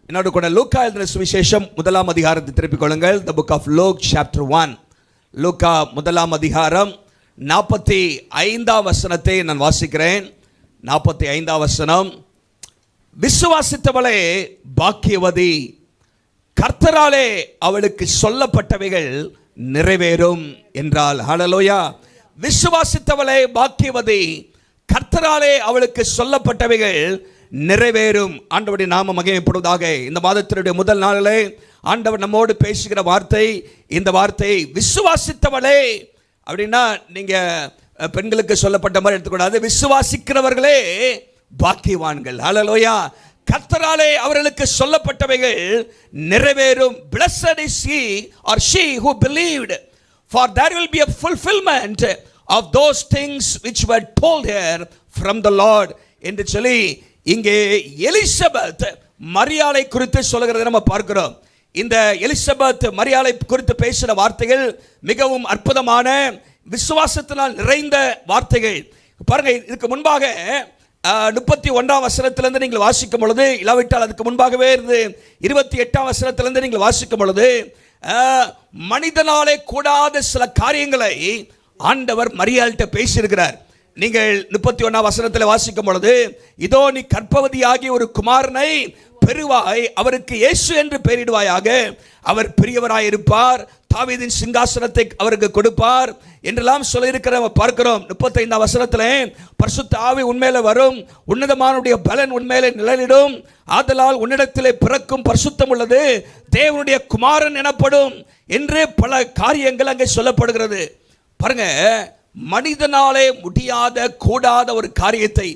என்னோட கூட லூக்கா எழுதின சுவிசேஷம் 1ஆம் அதிகாரத்தை திருப்பிக் கொள்ளுங்கள். The book of Luke chapter 1. லூக்கா 1ஆம் அதிகாரம் 45ஆம் வசனத்தை நான் வாசிக்கிறேன். 45ஆம் வசனம். விசுவாசித்தவளே பாக்கியவதி, கர்த்தராலே அவளுக்கு சொல்லப்பட்டவைகள் நிறைவேறும் என்றால். ஹல்லேலூயா. விசுவாசித்தவளே பாக்கியவதி, கர்த்தராலே அவளுக்கு சொல்லப்பட்டவைகள் நிறைவேறும். ஆண்டவருடைய நாமம் மகிமைப்படுவதாக. இந்த மாதத்தினுடைய முதல் நாளிலே ஆண்டவர் நம்மோடு பேசுகிற வார்த்தை இந்த வார்த்தை விசுவாசித்தவளே அப்படின்னா நீங்க பெண்களுக்கு சொல்லப்பட்ட மாதிரி எடுத்துக்கூடாது. விசுவாசிக்கிறவர்களே பாக்கியவான்கள். ஹல்லேலூயா. கர்த்தராலே அவர்களுக்கு சொல்லப்பட்டவைகள் நிறைவேறும். Blessed is he or she who believed, for there will be a fulfillment of those things which were told her from the Lord என்று சொல்லி இங்கே எலிசபெத் மரியாளை குறித்து சொல்கிறதை நம்ம பார்க்கிறோம். இந்த எலிசபெத் மரியாளை குறித்து பேசின வார்த்தைகள் மிகவும் அற்புதமான விசுவாசத்தினால் நிறைந்த வார்த்தைகள். பாருங்க, இதுக்கு முன்பாக 31ஆம் வசனத்திலிருந்து நீங்கள் வாசிக்கும் பொழுது, இல்லாவிட்டால் அதுக்கு முன்பாகவே இருந்து 28ஆம் வசனத்திலிருந்து நீங்கள் வாசிக்கும் பொழுது மனிதனாலே கூடாத சில காரியங்களை ஆண்டவர் மரியாள்கிட்ட பேசியிருக்கிறார். நீங்கள் 31ஆம் வசனத்தில் வாசிக்கும் பொழுது, இதோ நீ கர்ப்பவதியாகி ஒரு குமாரனை பெறுவாய், அவருக்கு இயேசு என்று பெயரிடுவாயாக, அவர் பெரியவராய் இருப்பார், தாவீதின் சிங்காசனத்தை அவருக்கு கொடுப்பார் என்றெல்லாம் சொல்லியிருக்கிற பார்க்கிறோம். 35ஆம் வசனத்திலே பரிசுத்த ஆவி உன்மேலே வரும், உன்னதமானுடைய பலன் உன்மேலே நிழலிடும், ஆதலால் உன்னிடத்திலே பிறக்கும் பரிசுத்தம் உள்ளது தேவனுடைய குமாரன் எனப்படும் என்று பல காரியங்கள் அங்கே சொல்லப்படுகிறது. பாருங்க, மனிதனாலே முடியாத கூடாத ஒரு காரியத்தை,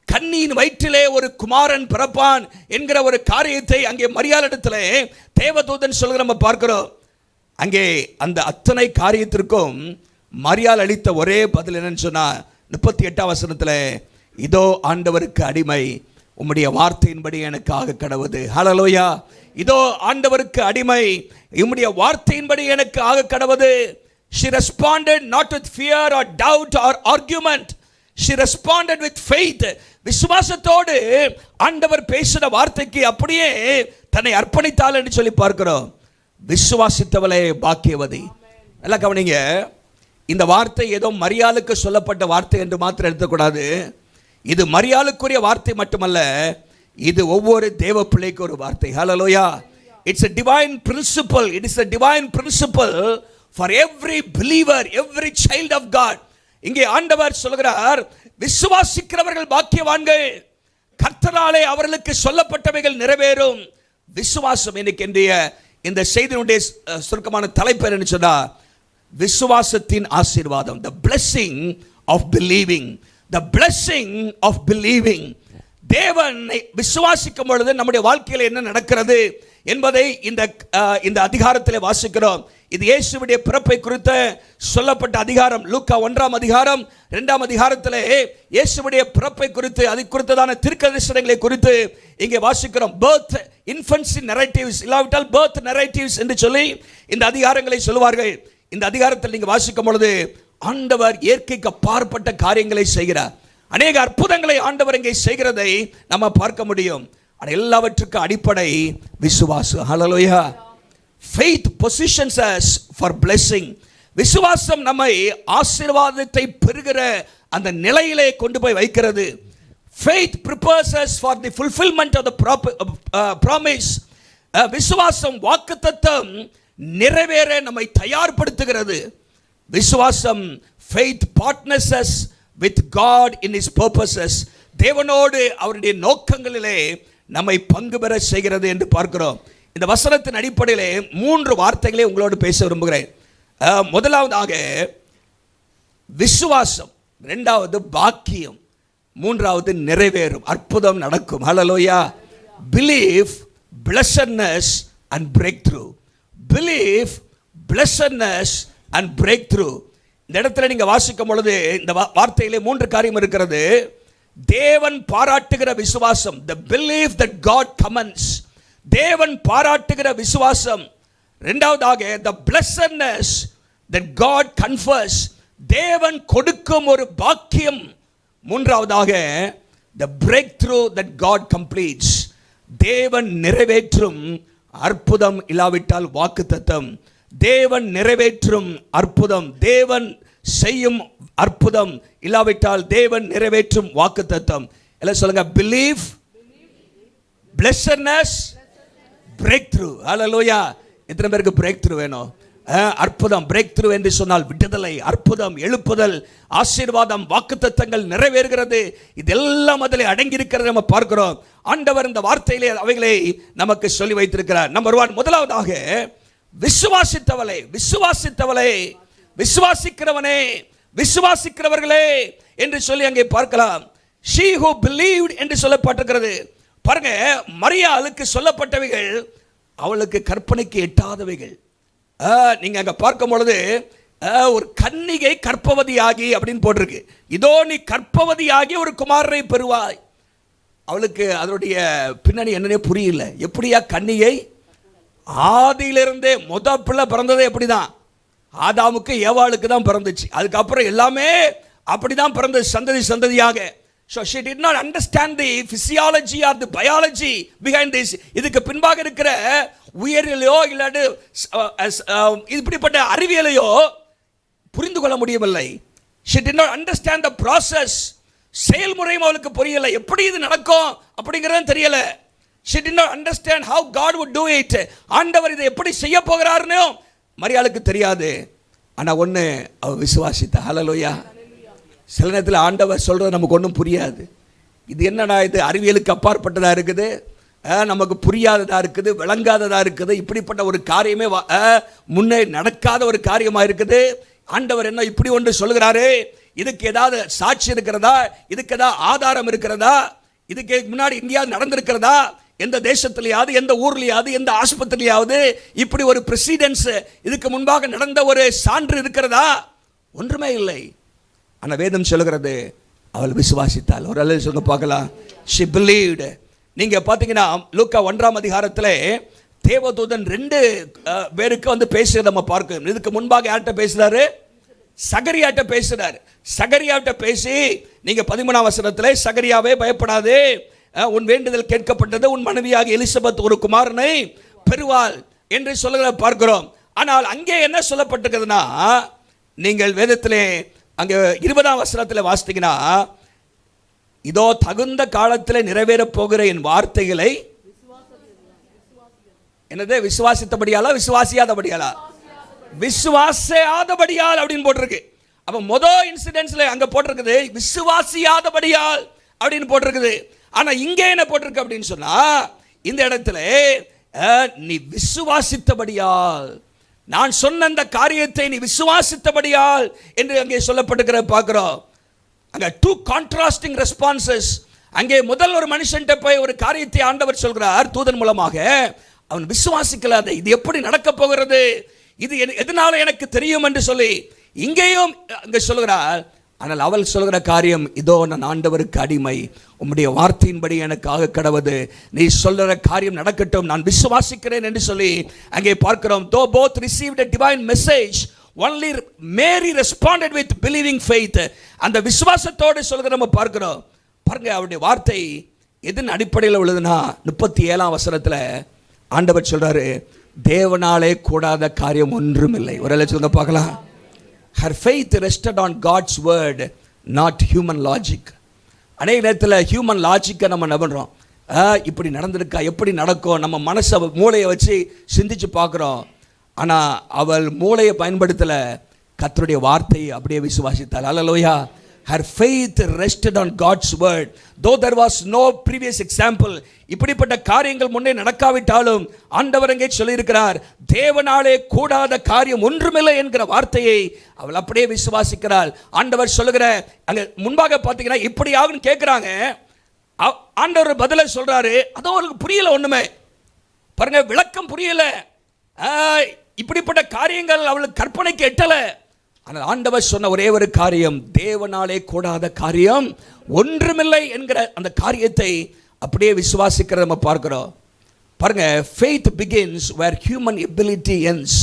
கன்னியின் வயிற்றிலே ஒரு குமாரன் பிறப்பான் என்கிற ஒரு காரியத்தை அங்கே மரியாளிடத்திலே தேவதூதன் சொல்கிற நம்ம பார்க்கிறோம். அங்கே அந்த அத்தனை காரியத்திற்கும் மரியாள் அளித்த ஒரே பதில் என்னன்னு சொன்னா 38ஆம் வசனத்தில், இதோ ஆண்டவருக்கு அடிமை, உம்முடைய வார்த்தையின்படி எனக்கு ஆக கடவுது. ஹல்லேலூயா. இதோ ஆண்டவருக்கு அடிமை, உம்முடைய வார்த்தையின்படி எனக்கு ஆக கடவுது. She responded not with fear or doubt or argument. She responded with faith. விசுவாசத்தோடு ஆண்டவர் பேசின வார்த்தைக்கு அப்படியே தன்னை அர்ப்பணித்தாள் என்று சொல்லி பார்க்கிறோம். விசுவாசித்தவளே பாக்கியவதி. நல்லா கவனிங்க, இந்த வார்த்தை ஏதோ மரியாளுக்கு சொல்லப்பட்ட வார்த்தை என்று மாத்திரம் எடுத்துக்கூடாது. இது மரியாளுக்குரிய வார்த்தை மட்டுமல்ல, இது ஒவ்வொரு தேவ பிள்ளைக்கு ஒரு வார்த்தை. ஹல்லேலூயா. It's a divine principle. It is a divine principle for every believer, every child of God. இங்கே ஆண்டவர் சொல்கிறார், விசுவாசிக்கிறவர்கள் பாக்கியவான்கள், கர்த்தராலே அவர்களுக்கு சொல்லப்பட்டவைகள் நிறைவேறும். விசுவாசம். இன்னைக்கு இந்த செய்தியினுடைய சுருக்கமான தலைப்பு என்னன்னு சொன்னா, விசுவாசத்தின் ஆசீர்வாதம். The blessing of believing. The blessing of believing. தேவனை விசுவாசிக்கும் பொழுது நம்முடைய வாழ்க்கையில் என்ன நடக்கிறது என்பதை இந்த அதிகாரத்தில் வாசிக்கிறோம். இது இயேசுவுடைய பிறப்பை குறித்த சொல்லப்பட்ட அதிகாரம். லூக்கா 1ஆம் அதிகாரம் 2ஆம் அதிகாரத்திலே இயேசுவுடைய பிறப்பை குறித்து, அதை குறித்ததான தீர்க்கதரிசனங்களை குறித்து இங்கே வாசிக்கிறோம். பர்த் இன்ஃபன்சி நரேட்டிவ்ஸ், இல்லாவிட்டால் பர்த் நரேட்டிவ்ஸ் என்று சொல்லி இந்த அதிகாரங்களை சொல்லுவார்கள். இந்த அதிகாரத்தில் நீங்கள் வாசிக்கும் பொழுது ஆண்டவர் இயற்கைக்கு அப்பாற்பட்ட காரியங்களை செய்கிறார். அநேக அற்புதங்களை ஆண்டவர் இங்கே செய்கிறதை நம்ம பார்க்க முடியும். ஆனால் எல்லாவற்றுக்கும் அடிப்படை விசுவாசம். ஹல்லேலூயா. Faith positions us for blessing. விசுவாசம் நம்மை ஆசீர்வாதத்தை பெறுகிற அந்த நிலையிலே கொண்டு போய் வைக்கிறது. Faith prepares us for the fulfillment of the promise. விசுவாசம் வாக்குத்தத்தம் நிறைவேற நம்மை தயார்படுத்துகிறது. விசுவாசம் faith partners us with God in his purposes. தேவனோடு அவருடைய நோக்கங்களிலே நம்மை பங்கு பெற செய்கிறது என்று பார்க்கிறோம். இந்த வசனத்தின் அடிப்படையிலே 3 வார்த்தைகளை உங்களோடு பேச விரும்புகிறேன். முதலாவதாக விசுவாசம், இரண்டாவது பாக்கியம், மூன்றாவது நிறைவேறும், அற்புதம் நடக்கும். ஹல்லேலூயா. Belief, blessedness and breakthrough. Belief, blessedness and breakthrough. இந்த இடத்துல நீங்க வாசிக்கும் பொழுது இந்த வார்த்தையிலே 3 காரியம் இருக்கிறது. தேவன் பாராட்டுகிற விசுவாசம், the belief that God commends. தேவன் பாராட்டுகிற விசுவாசம். இரண்டாவதாக the blessedness that God confers. தேவன் கொடுக்கும் ஒரு பாக்கியம். மூன்றாவதாக the breakthrough that God completes. தேவன் நிறைவேற்றும் அற்புதம் இல்லாவிட்டால் வாக்குத்தத்தம். தேவன் நிறைவேற்றும் அற்புதம், தேவன் செய்யும் அற்புதம் இல்லாவிட்டால் தேவன் நிறைவேற்றும் வாக்குத்தத்தம். எல்லாம் சொல்லுங்க, பிலீவ், blessedness, breakthrough. ஹல்லேலூயா. எத்தனை பேருக்கு பிரேக் த்ரூ வேணும்? அற்புதம், பிரேக் த்ரூ என்று சொன்னால் விடுதலை, அற்புதம், எழுப்புதல், ஆசீர்வாதம், வாக்குத்தத்தங்கள் நிறைவேறுகிறது. இதெல்லாம் அதில் அடங்கி இருக்கிறது நம்ம பார்க்கிறோம். ஆண்டவர் இந்த வார்த்தையிலே அவைகளை நமக்கு சொல்லி வைத்திருக்கிறார். நம்பர் 1, முதலாவதாக விசுவாசித்தவளே, விசுவாசித்தவளே, விசுவாசிக்கிறவனே, விசுவாசிக்கிறவர்களே என்று சொல்லி அங்கே பார்க்கலாம். she who believed என்று சொல்லப்பட்டிருக்கிறது. பாருங்க, மரியாளுக்கு சொல்லப்பட்டவைகள் அவளுக்கு கற்பனைக்கு எட்டாதவைகள். நீங்க அங்க பார்க்கும் பொழுது ஒரு கன்னிகை கற்பவதியாகி அப்படின்னு போட்டிருக்கு. இதோ நீ கற்பவதியாகி ஒரு குமாரனை பெறுவாய். அவளுக்கு அதனுடைய பின்னணி என்னன்னே புரியல. எப்படியா கன்னிகை? ஆதியிலிருந்தே பிள்ளை பிறந்ததே எப்படிதான்? ஆதாமுக்கு ஏவாளுக்கு தான் பிறந்துச்சு. அதுக்கப்புறம் எல்லாமே அப்படிதான் பிறந்தது, சந்ததி சந்ததியாக. So she did not understand the physiology or the biology behind this. இதுக்கு பின்பாக இருக்கிற உயிரியலையோ இல்லாது இப்படிப்பட்ட அறிவியலையோ புரிந்து கொள்ள முடியவில்லை. She did not understand the process. செயல்முறையும் அவளுக்கு புரியல. எப்படி இது நடக்கும் அப்படிங்கிறது தெரியல. She did not understand how God would do it. ஆண்டவர் இதை எப்படி செய்ய போகிறார்னு மரியாளுக்கு தெரியாது. ஆனா ஒண்ணு, அவ விசுவாசித்தா. ஹல்லேலூயா. சில நேரத்தில் ஆண்டவர் சொல்றது நமக்கு ஒன்றும் புரியாது. இது என்னடா, இது அறிவியலுக்கு அப்பாற்பட்டதா இருக்குது, நமக்கு புரியாததா இருக்குது, விளங்காததா இருக்குது. இப்படிப்பட்ட ஒரு காரியமே முன்னே நடக்காத ஒரு காரியமா இருக்குது. ஆண்டவர் என்ன இப்படி ஒன்று சொல்லுகிறாரு? இதுக்கு ஏதாவது சாட்சி இருக்கிறதா? இதுக்கு ஏதாவது ஆதாரம் இருக்கிறதா? இதுக்கு முன்னாடி எங்கேயாவது நடந்திருக்கிறதா? எந்த தேசத்திலேயாவது, எந்த ஊர்லையாவது, எந்த ஆஸ்பத்திரியாவது இப்படி ஒரு பிரசிடென்ஸ், இதுக்கு முன்பாக நடந்த ஒரு சான்று இருக்கிறதா? ஒன்றுமே இல்லை. ஆனால் வேதம் சொல்லுகிறது அவள் விசுவாசித்தாள். ஒரு அல்ல சொல்லுங்க பார்க்கலாம். she believed. நீங்க பார்த்தீங்கன்னா லூக்கா 1ஆம் அதிகாரத்தில் தேவதூதன் 2 பேருக்கு வந்து பேசுகிறத நம்ம பார்க்கிறோம். இதுக்கு முன்பாக யார்கிட்ட பேசுறாரு? சகரியாட்ட பேசுறாரு. சகரியாட்ட பேசி நீங்க 13ஆம் வசனத்தில், சகரியாவே பயப்படாதே, உன் வேண்டுதல் கேட்கப்பட்டது, உன் மனைவியாக எலிசபெத் ஒரு குமாரனை பெறுவாள் என்று சொல்லுகிறத பார்க்கிறோம். ஆனால் அங்கே என்ன சொல்லப்பட்டிருக்கிறதுனா, நீங்கள் வேதத்திலே அங்கே 20ஆம் வசனத்தில் வாசித்தீங்கன்னா, இதோ தகுந்த காலத்தில் நிறைவேறப் போகிற என் வார்த்தைகளை என்னது விசுவாசித்தபடியாலா விசுவாசியாதபடியாலா? விசுவாசியாதபடியால் அப்படின்னு போட்டிருக்கு. அப்ப முதல் இன்சிடென்ட்ஸ்ல அங்க போட்டிருக்குது விசுவாசியாதபடியால் அப்படின்னு போட்டிருக்குது. ஆனா இங்க என்ன போட்டிருக்கு அப்படின்னு சொன்னா, இந்த இடத்துல நீ விசுவாசித்தபடியால், நான் சொன்ன அந்த காரியத்தை நீ விசுவாசித்தபடியால் என்று அங்கே சொல்லப்பட்டிருக்கிற பார்க்கிறோம். அங்க 2 கான்ட்ராஸ்டிங் ரெஸ்பான்சஸ். அங்கே முதல் ஒரு மனுஷன்ட்ட போய் ஒரு காரியத்தை ஆண்டவர் சொல்கிறார் தூதன் மூலமாக. அவன் விசுவாசிக்கலாத, இது எப்படி நடக்க போகிறது, இது எதனால எனக்கு தெரியும் என்று சொல்லி இங்கேயும் அங்கே சொல்கிறார். ஆனால் அவள் சொல்கிற காரியம், இதோ நான் ஆண்டவருக்கு அடிமை, உம்முடைய வார்த்தையின்படி எனக்காக கடவுது, நீ சொல்கிற காரியம் நடக்கட்டும், நான் விசுவாசிக்கிறேன் என்று சொல்லி அங்கே பார்க்கிறோம். Though both received a divine message, only Mary responded with believing faith. அந்த விசுவாசத்தோடு சொல்கிற நம்ம பார்க்கிறோம். பாருங்க, அவருடைய வார்த்தை எதன் அடிப்படையில் உள்ளதுன்னா 37ஆம் வசனத்தில் ஆண்டவர் சொல்றாரு, தேவனாலே கூடாத காரியம் ஒன்றும் இல்லை. ஒரு சொல்லுங்க பார்க்கலாம். Her faith rested on God's word, not human logic. அநேக நேரத்தில் ஹியூமன் லாஜிக்கை நம்ம நம்புறோம். இப்படி நடந்திருக்கா, எப்படி நடக்கும், நம்ம மனசை மூளையை வச்சு சிந்திச்சு பார்க்குறோம். ஆனால் அவள் மூளையை பயன்படுத்தலை, கர்த்தருடைய வார்த்தையை அப்படியே விசுவாசித்தாள். அல்லேலூயா. Her faith rested on God's word. Though there was no previous example, இப்படிப்பட்ட காரியங்கள் முன்னே நடக்காவிட்டாலும் ஆண்டவர் அங்கே சொல்லியிருக்கிறார், தேவனாலே கூடாத காரியம் ஒன்றுமில்லை என்கிற வார்த்தையை அவள் அப்படியே விசுவாசிக்கிறாள். ஆண்டவர் சொல்லுகிற அங்கே முன்பாக பார்த்தீங்கன்னா இப்படி ஆகுன்னு கேட்குறாங்க. ஆண்டவர் பதிலை சொல்றாரு. அதோ அவருக்கு புரியல, ஒண்ணுமே பாருங்க, விளக்கம் புரியல. இப்படிப்பட்ட காரியங்கள் அவளுக்கு கற்பனைக்கு எட்டலை. ஆனால் ஆண்டவர் சொன்ன ஒரே ஒரு காரியம், தேவனாலே கூடாத காரியம் ஒன்றுமில்லை என்கிற அந்த காரியத்தை அப்படியே விசுவாசிக்கிறத நம்ம பார்க்கிறோம். பாருங்க, faith begins where human ability ends.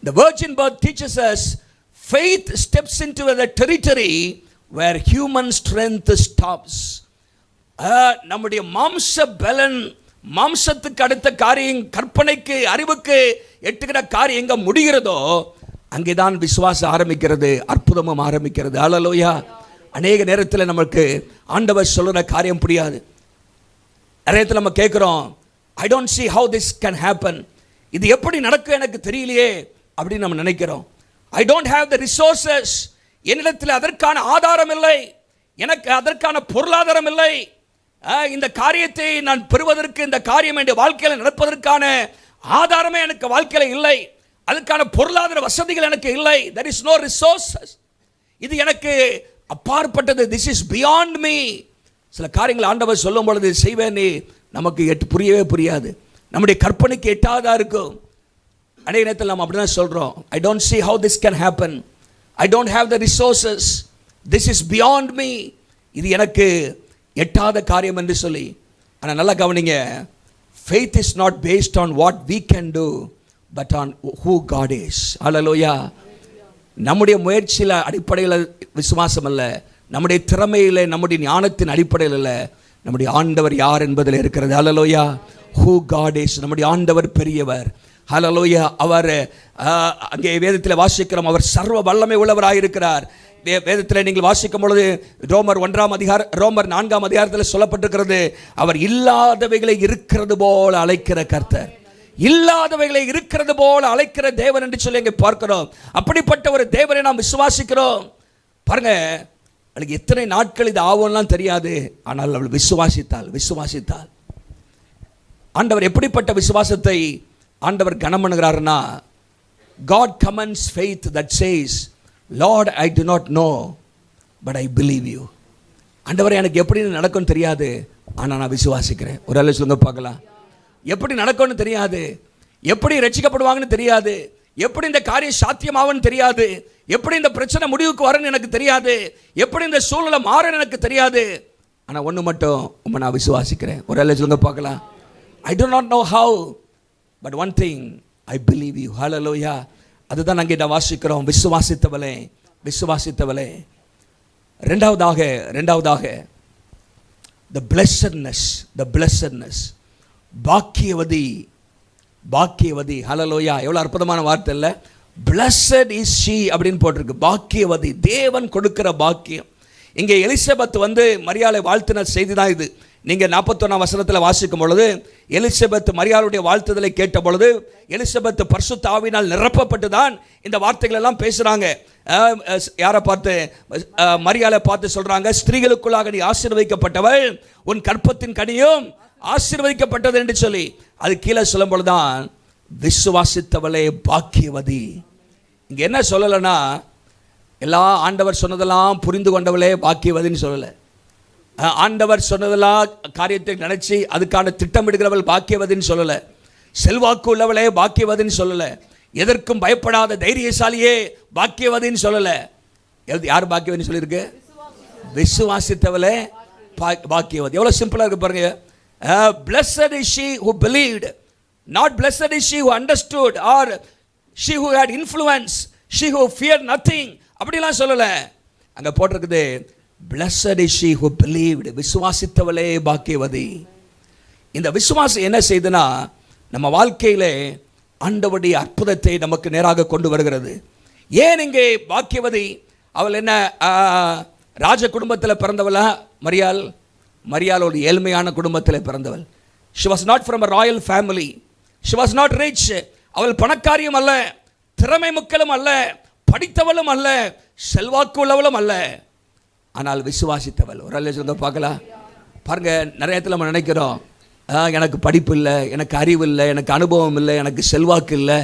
The virgin birth teaches us faith steps into the territory where human strength stops. நம்முடைய மாம்ச பலன், மாம்சத்துக்கு அடுத்த காரியம், கற்பனைக்கு அறிவுக்கு எட்டுகிற காரியம் எங்க முடிகிறதோ அங்கேதான் விசுவாசம் ஆரம்பிக்கிறது, அற்புதமும் ஆரம்பிக்கிறது. ஹல்லேலூயா. அநேக நேரத்தில் நமக்கு ஆண்டவர் சொல்லுற காரியம் புரியாது. நிறையத்தில் நம்ம கேட்குறோம், I don't see how this can happen, இது எப்படி நடக்கும் எனக்கு தெரியலையே அப்படின்னு நம்ம நினைக்கிறோம். I don't have the resources, என்னிடத்தில் அதற்கான ஆதாரம் இல்லை, எனக்கு அதற்கான பொருளாதாரம் இல்லை, இந்த காரியத்தை நான் பெறுவதற்கு, இந்த காரியம் என் வாழ்க்கையில் நடப்பதற்கான ஆதாரமே எனக்கு வாழ்க்கையில் இல்லை, அதுக்கான பொருளாதார வசதிகள் எனக்கு இல்லை. there is no resources, இது எனக்கு அப்பாற்பட்டது, திஸ் இஸ் பியாண்ட் மீ. சில காரியங்கள் ஆண்டவர் சொல்லும் பொழுது செய்வேன் நமக்கு புரியவே புரியாது, நம்முடைய கற்பனைக்கு எட்டாதா இருக்கும். அநேக நேரத்தில் நம்ம அப்படி தான் சொல்கிறோம், I don't see how this can happen, I don't have the resources, this is beyond me, இது எனக்கு எட்டாத காரியம் என்று சொல்லி. ஆனால் நல்லா கவனிங்க, faith is not based on what we can do but on who God is. ஹல்லேலூயா. நம்முடைய முயற்சியில் அடிப்படையில் விசுவாசம் அல்ல, நம்முடைய திறமையில், நம்முடைய ஞானத்தின் அடிப்படையில் அல்ல, நம்முடைய ஆண்டவர் யார் என்பதில் இருக்கிறது. ஹல்லேலூயா. who God is, நம்முடைய ஆண்டவர் பெரியவர். ஹல்லேலூயா. அவர் அங்கே வேதத்தில் வாசிக்கிறோம், அவர் சர்வ வல்லமை உள்ளவராயிருக்கிறார். வேதத்தில் நீங்கள் வாசிக்கும் பொழுது ரோமர் 4ஆம் அதிகாரத்தில் சொல்லப்பட்டிருக்கிறது, அவர் இல்லாதவைகளை இருக்கிறது போல அழைக்கிற கர்த்தர், இல்லாதவைகளை இருக்கிறது போல அழைக்கிற தேவன் என்று சொல்லி இங்கே பார்க்கிறோம். அப்படிப்பட்ட ஒரு தேவனை நாம் விசுவாசிக்கிறோம். பாருங்க, அவளுக்கு எத்தனை நாட்கள் இது ஆகும்லாம் தெரியாது, ஆனால் அவள் விசுவாசித்தாள். ஆண்டவர் எப்படிப்பட்ட விசுவாசத்தை ஆண்டவர் கனம் பண்ணுகிறார்னா, God commends faith that says, Lord, I do not know but I believe you. ஆண்டவரே, எனக்கு எப்படி நடக்கும்னு தெரியாது, ஆனால் நான் விசுவாசிக்கிறேன். ஒரு ஆளு சொல்லுங்க பார்க்கலாம். எப்படி நடக்கும்னு தெரியாது, எப்படி ரட்சிக்கப்படுவாங்கன்னு தெரியாது, எப்படி இந்த காரியம் சாத்தியமாகும்னு தெரியாது, எப்படி இந்த பிரச்சனை முடிவுக்கு வரும்னு எனக்கு தெரியாது, எப்படி இந்த சூழ்நிலை மாறும்னு எனக்கு தெரியாது, ஆனால் ஒன்று மட்டும் உண்மை, நான் விசுவாசிக்கிறேன். ஒரு ஆளு சொல்லுங்க பார்க்கலாம். I do not know how but one thing I believe you. ஹல்லேலூயா. அதுதான் அங்கே நான் வாசிக்கிறோம், விசுவாசித்தவளே. ரெண்டாவதாக the blessedness, பாக்கியவதி. ஹல்லேலூயா. எவ்வளவு அற்புதமான வார்த்தை இல்லை? blessed is she அப்படின்னு போட்டிருக்கு. பாக்கியவதி, தேவன் கொடுக்கிற பாக்கியம். இங்கே எலிசபெத் மரியாளை வாழ்த்தின செய்தி தான் இது. நீங்கள் 41ஆம் வசனத்தில் வாசிக்கும் பொழுது, எலிசபெத் மரியாளுடைய வாழ்த்துதலை கேட்ட பொழுது, எலிசபெத் பரிசுத்த ஆவியினால் நிரப்பப்பட்டு தான் இந்த வார்த்தைகள் எல்லாம் பேசுகிறாங்க. யாரை பார்த்து? மரியாளை பார்த்து சொல்கிறாங்க, ஸ்திரீகளுக்குள்ளாக நீ ஆசீர்வதிக்கப்பட்டவள், உன் கற்பத்தின் கனியும் ஆசீர்வதிக்கப்பட்டது என்று சொல்லி. அது கீழே சொல்லும் பொழுதுதான் விசுவாசித்தவளே பாக்கியவதி. இங்கே என்ன சொல்லலைன்னா, எல்லா ஆண்டவர் சொன்னதெல்லாம் புரிந்து கொண்டவளே பாக்கியவதின்னு சொல்லலை. ஆண்டவர் சொன்னதெல்லாம் காரியத்தை நினைச்சு அதுக்கான திட்டமிடுகிறவள் பாக்கியவதின்னு சொல்லலை. செல்வாக்கு உள்ளவளே பாக்கியவதின்னு சொல்லலை. எதற்கும் பயப்படாத தைரியசாலியே பாக்கியவதின்னு சொல்லலை. யார் பாக்கியவதின்னு சொல்லியிருக்கு? விசுவாசித்தவளே பாக்கியவதி. எவ்வளோ சிம்பிளாக இருக்கு பாருங்க. Blessed is she who believed, not blessed is she who understood or she who had influence, she who feared nothing. அப்படிலாம் சொல்லலை. அங்கே போட்டிருக்குது, blessed is she who believed. விசுவாசித்தவளே பாக்கியவதி. இந்த விசுவாசம் என்ன செய்துனா, நம்ம வாழ்க்கையிலே ஆண்டவருடைய அற்புதத்தை நமக்கு நேராக கொண்டு வருகிறது. ஏன் இங்கே பாக்கியவதி? அவள் என்ன ராஜ குடும்பத்தில் பிறந்தவளா? மரியாள் ஒரு ஏழ்மையான குடும்பத்தில் பிறந்தவள். she was not from a royal family, she was not rich. அவள் பணக்காரியும் அல்ல, திறமை முக்களும் அல்ல, படித்தவளும் அல்ல, செல்வாக்கு உள்ளவளும் அல்ல, ஆனால் விசுவாசித்தவள். ஒரு அல்ல சொல்லுங்க பார்க்கலாம். பாருங்க, நிறைய இடத்துல நம்ம நினைக்கிறோம், எனக்கு படிப்பு இல்லை, எனக்கு அறிவு இல்லை, எனக்கு அனுபவம் இல்லை, எனக்கு செல்வாக்கு இல்லை,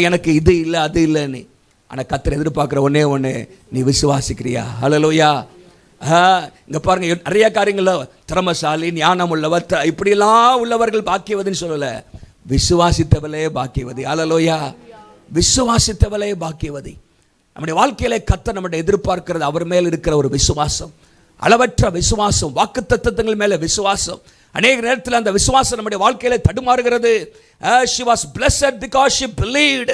எனக்கு இது இல்லை அது இல்லைன்னு. ஆனால் கர்த்தர் எதிர்பார்க்குற ஒன்று, நீ விசுவாசிக்கிறியா? ஹல்லேலூயா. இங்கே பாருங்க, நிறைய காரியங்களில் திறமசாலி, ஞானம் உள்ளவர், இப்படியெல்லாம் உள்ளவர்கள் பாக்கியவதின்னு சொல்லலை. விசுவாசித்தவளே பாக்கியவதி. ஹல்லேலூயா. விசுவாசித்தவளே பாக்கியவதி. நம்முடைய வாழ்க்கையிலே கர்த்தர் நம்முடைய எதிர்பார்க்கிறது அவர் மேல் இருக்கிற ஒரு விசுவாசம், அளவற்ற விசுவாசம், வாக்குத்தத்தங்கள் மேலே விசுவாசம். அநேக நேரத்தில் அந்த விசுவாசம் நம்முடைய வாழ்க்கையில தடுமாறுகிறது. She was blessed because she believed.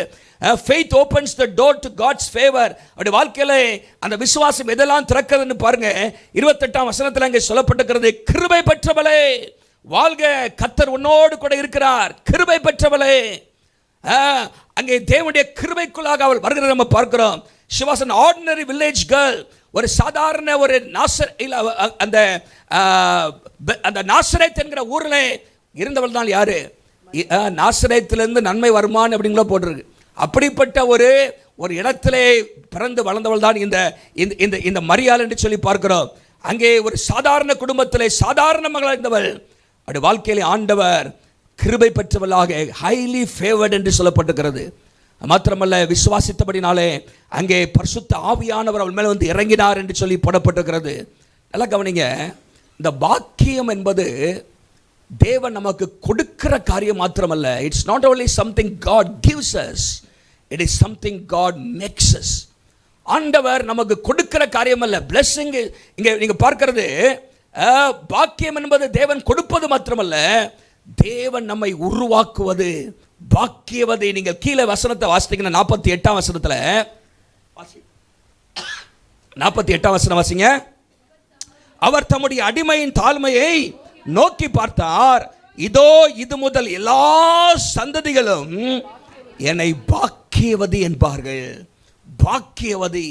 faith opens the door to God's favor. அப்படி வாழ்க்கையில அந்த விசுவாசம் எதெல்லாம் திறக்கிறதுன்னு பாருங்க. 28ஆம் வசனத்தில் அங்கே சொல்லப்பட்டிருக்கிறது, கிருபை பெற்றவளே வாழ்க, கர்த்தர் உன்னோடு கூட இருக்கிறார். கிருபை பெற்றவளே, அங்கே தேவனுடைய கிருபைக்குள்ளாக அவள் வருகிறத நம்ம பார்க்கிறோம். she was an ordinary village girl. ஒரு சாதாரண ஒரு அந்த நாசரேத் என்கிற ஊர்ல இருந்தவள் தான் யாரு? நாசரேத்திலிருந்து நன்மை வருமான் அப்படிங்களா போட்டிருக்கு. அப்படிப்பட்ட ஒரு இடத்திலே பிறந்து வளர்ந்தவள் தான் இந்த மரியாள் என்று சொல்லி பார்க்கிறோம். அங்கே ஒரு சாதாரண குடும்பத்திலே சாதாரண மகள் இருந்தவள். அப்படி வாழ்க்கையிலே ஆண்டவர் கிருபை பெற்றவளாக ஹைலி ஃபேவர்ட் என்று சொல்லப்பட்டிருக்கிறது. மாத்திரமல்ல, விசுவாசித்தபடினாலே அங்கே பரிசுத்த ஆவியானவர் அவள் மேலே வந்து இறங்கினார் என்று சொல்லி போடப்பட்டிருக்கிறது. நல்லா கவனிங்க, இந்த பாக்கியம் என்பது தேவன் நமக்கு கொடுக்கிற காரியம் மாத்திரமல்ல. It's not only something God gives us, it is something God makes us. ஆண்டவர் நமக்கு கொடுக்கிற காரியம் அல்ல. blessing இங்கே நீங்க பார்க்கிறது, பாக்கியம் என்பது தேவன் கொடுப்பது மாத்திரமல்ல, தேவன் நம்மை உருவாக்குவது. பாக்கியவதி, நீங்கள் கீழே வசனத்தை வாசித்தீங்கன்னா 48ஆம் வசனத்தில் 48ஆம் வசனம் வாசிங்க. அவர் தம்முடைய அடிமையின் தாழ்மையை நோக்கி பார்த்தார், இதோ இது முதல் எல்லா சந்ததிகளும் என்னை பாக்கியவதி என்பார்கள். பாக்கியவதி,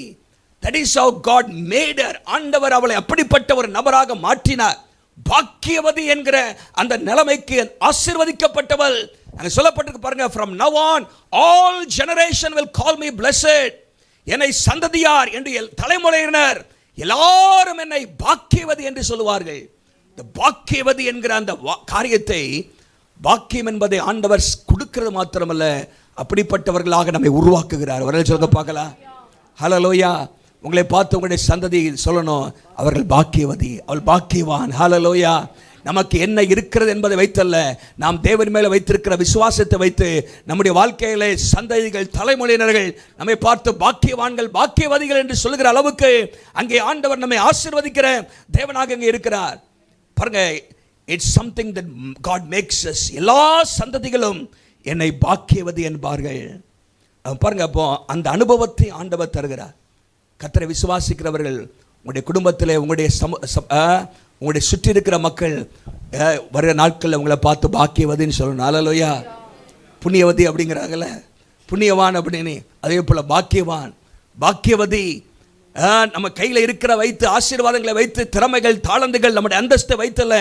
that is how God made her. ஆண்டவர் அவளை அப்படிப்பட்ட ஒரு நபராக மாற்றினார். பாக்கியவதி என்கிற அந்த நிலைமைக்கு ஆசீர்வதிக்கப்பட்டவள். அங்கே சொல்லப்பட்டிருக்கு பாருங்க, from now on all generation will call me blessed. என்னை சந்ததியார் என்று தலைமுறையினர் எல்லாரும் என்னை பாக்கியவதி என்று சொல்லுவார்கள். இந்த பாக்கியவதி என்கிற அந்த காரியத்தை, பாக்கியம் என்பதை ஆண்டவர் கொடுக்கிறது மாத்திரமல்ல, அப்படிப்பட்டவர்களாக நம்மை உருவாக்குகிறார். அவர்கள் சொல்ல பார்க்கலாம். ஹல்லேலூயா. உங்களை பார்த்து உங்களுடைய சந்ததி சொல்லணும், அவர்கள் பாக்கியவதி, அவள் பாக்கியவான். ஹல்லேலூயா. நமக்கு என்ன இருக்கிறது என்பதை வைத்தல்ல, நாம் தேவன் மேலே வைத்திருக்கிற விசுவாசத்தை வைத்து நம்முடைய வாழ்க்கையிலே சந்ததிகள் தலைமுறையினர்கள் நம்மை பார்த்து பாக்கியவான்கள் பாக்கியவதிகள் என்று சொல்லுகிற அளவுக்கு அங்கே ஆண்டவர் நம்மை ஆசீர்வதிக்கிற தேவனாக அங்கே இருக்கிறார். பாருங்க, it's something that God makes us. எல்லா சந்ததிகளும் என்னை பாக்கியவதி என்பார்கள். பாருங்க, அப்போ அந்த அனுபவத்தை ஆண்டவர் தருகிறார். கர்த்தரை விசுவாசிக்கிறவர்கள், உங்களுடைய குடும்பத்தில் உங்களுடைய சுற்றி இருக்கிற மக்கள் வருகிற நாட்களில் உங்களை பார்த்து பாக்கியவதின்னு சொல்லணும். ஹல்லேலூயா. புண்ணியவதி அப்படிங்கிறாங்கல்ல, புண்ணியவான் அப்படின்னு. அதே போல் பாக்கியவான், பாக்கியவதி. நம்ம கையில் இருக்கிற வைத்து ஆசீர்வாதங்களை வைத்து திறமைகள் தாளந்துகள் நம்முடைய அந்தஸ்தை வைத்தல்ல,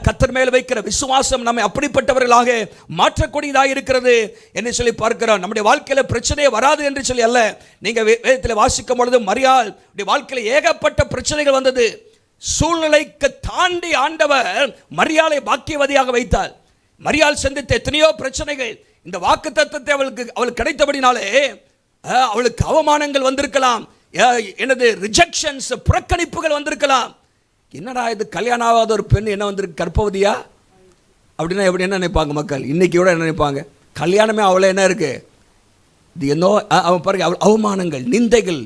கர்த்தர் மேல் வைக்கிற விசுவாசம் நம்மை அப்படிப்பட்டவர்களாக மாற்றக்கூடியதாக இருக்கிறது என்று சொல்லி பார்க்கிறோம். நம்முடைய வாழ்க்கையில் பிரச்சனையே வராது என்று சொல்லி அல்ல. நீங்கள் வேதத்தில் வாசிக்கும் பொழுது மரியாள் வாழ்க்கையில் ஏகப்பட்ட பிரச்சனைகள் வந்தது. சூழ்நிலைக்கு தாண்டி ஆண்டவர் மரியாளை பாக்கியவதியாக வைத்தார். மரியாள் சந்தித்த எத்தனையோ பிரச்சனைகள், இந்த வாக்கு தத்தத்தை அவளுக்கு கிடைத்தபடினாலே அவளுக்கு அவமானங்கள் வந்திருக்கலாம், எனது ரிஜெக்ஷன்ஸ் புறக்கணிப்புகள் வந்திருக்கலாம். என்னடா இது, கல்யாணம் ஆகாத ஒரு பெண் என்ன வந்திருக்கு, கர்ப்பவதியா அப்படின்னா எப்படி என்ன நினைப்பாங்க மக்கள்? இன்னைக்கு கூட என்ன நினைப்பாங்க? கல்யாணமே அவளை என்ன இருக்கு, இது என்னோ அவன் பாருங்க, அவமானங்கள் நிந்தைகள்,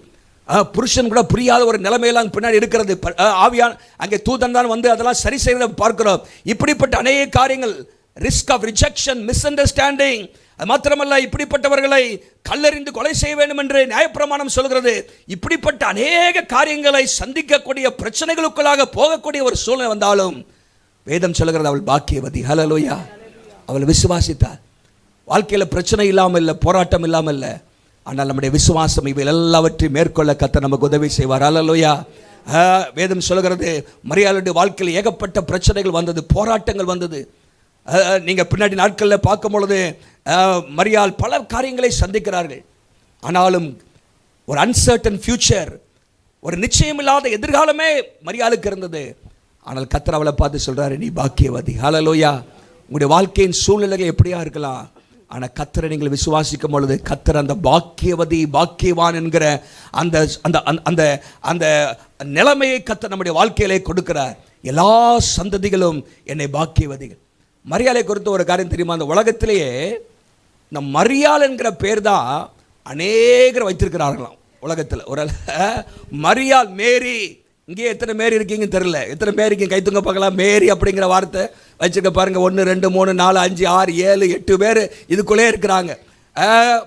புருஷன் கூட புரியாத ஒரு நிலைமையெல்லாம் பின்னாடி இருக்கிறது. ஆவியான் அங்கே தூதன் தான் வந்து அதெல்லாம் சரி செய்யறத பார்க்கிறோம். இப்படிப்பட்ட அநேக காரியங்கள், risk of rejection, misunderstanding. அது மாத்திரமல்ல, இப்படிப்பட்டவர்களை கல்லெறிந்து கொலை செய்ய வேண்டும் என்று நியாயப்பிரமாணம் சொல்கிறது. இப்படிப்பட்ட அநேக காரியங்களை சந்திக்கக்கூடிய பிரச்சனைகளுக்குள்ளாக போகக்கூடிய ஒரு சூழ்நிலை வந்தாலும் வேதம் சொல்கிறது அவள் பாக்கியவதி. ஹல்லேலூயா. அவள் விசுவாசித்தார். வாழ்க்கையில் பிரச்சனை இல்லாமல் இல்லை, போராட்டம் இல்லாமல் இல்லை, ஆனால் நம்முடைய விசுவாசம் இவை எல்லாவற்றையும் மேற்கொள்ள கர்த்தர் நமக்கு உதவி செய்வார். ஹல்லேலூயா. வேதம் சொல்கிறது மரியாளுடைய வாழ்க்கையில் ஏகப்பட்ட பிரச்சனைகள் வந்தது, போராட்டங்கள் வந்தது. நீங்கள் பின்னாடி நாட்களில் பார்க்கும் பொழுது மரியாள் பல காரியங்களை சந்திக்கிறார்கள். ஆனாலும் ஒரு அன்சர்டன் ஃபியூச்சர், ஒரு நிச்சயமில்லாத எதிர்காலமே மரியாளுக்கு இருந்தது. ஆனால் கர்த்தர் அவளை பார்த்து சொல்கிறாரு, நீ பாக்கியவதி. ஹல்லேலூயா. உங்களுடைய வாழ்க்கையின் சூழ்நிலைகள் எப்படியா இருக்கலாம், ஆனால் கர்த்தரை நீங்கள் விசுவாசிக்கும் பொழுது கர்த்தர் அந்த பாக்கியவதி பாக்கியவான் என்கிற அந்த அந்த அந்த அந்த நிலைமையை கர்த்தர் நம்முடைய வாழ்க்கையிலே கொடுக்கிறார். எல்லா சந்ததிகளும் என்னை பாக்கியவதிகள். மரியாளை குறித்து ஒரு காரியம் தெரியுமா? அந்த உலகத்திலேயே இந்த மரியாள் என்கிற பேர் தான் அநேகர் வைத்திருக்கிறார்களாம் உலகத்தில். ஒரு மரியாள், மேரி, இங்கே எத்தனை மேரி இருக்கீங்கன்னு தெரியல, எத்தனை மேரிக்கு கை தூங்க பார்க்கலாம். மேரி அப்படிங்கிற வார்த்தை வச்சுக்க பாருங்க, 1 2 3 4 5 6 7 8 பேர் இதுக்குள்ளே இருக்கிறாங்க.